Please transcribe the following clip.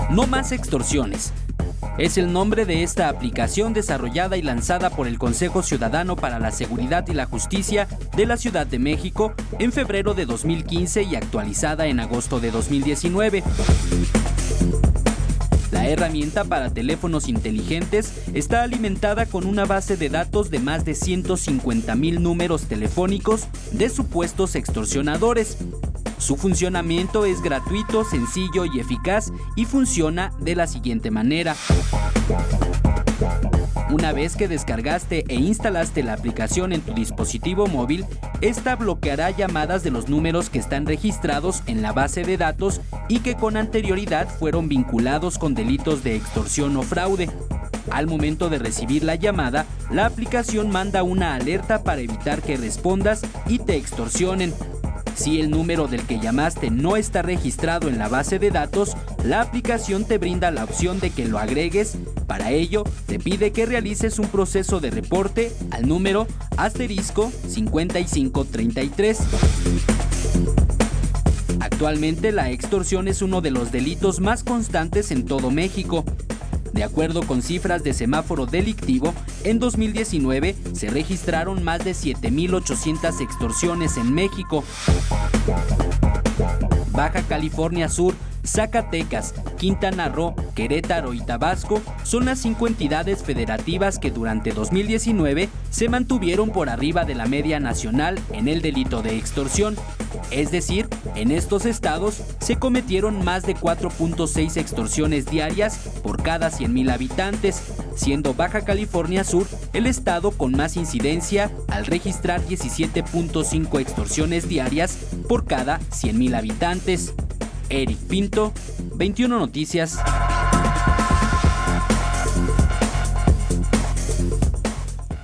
No más extorsiones. Es el nombre de esta aplicación desarrollada y lanzada por el Consejo Ciudadano para la Seguridad y la Justicia de la Ciudad de México en febrero de 2015 y actualizada en agosto de 2019. La herramienta para teléfonos inteligentes está alimentada con una base de datos de más de 150,000 números telefónicos de supuestos extorsionadores. Su funcionamiento es gratuito, sencillo y eficaz y funciona de la siguiente manera. Una vez que descargaste e instalaste la aplicación en tu dispositivo móvil, esta bloqueará llamadas de los números que están registrados en la base de datos y que con anterioridad fueron vinculados con delitos de extorsión o fraude. Al momento de recibir la llamada, la aplicación manda una alerta para evitar que respondas y te extorsionen. Si el número del que llamaste no está registrado en la base de datos, la aplicación te brinda la opción de que lo agregues. Para ello, te pide que realices un proceso de reporte al número *5533. Actualmente, la extorsión es uno de los delitos más constantes en todo México. De acuerdo con cifras de Semáforo Delictivo, en 2019 se registraron más de 7,800 extorsiones en México. Baja California Sur, Zacatecas, Quintana Roo, Querétaro y Tabasco son las 5 entidades federativas que durante 2019 se mantuvieron por arriba de la media nacional en el delito de extorsión. Es decir, en estos estados se cometieron más de 4.6 extorsiones diarias por cada 100,000 habitantes, siendo Baja California Sur el estado con más incidencia al registrar 17.5 extorsiones diarias por cada 100,000 habitantes. Eric Pinto, 21 Noticias.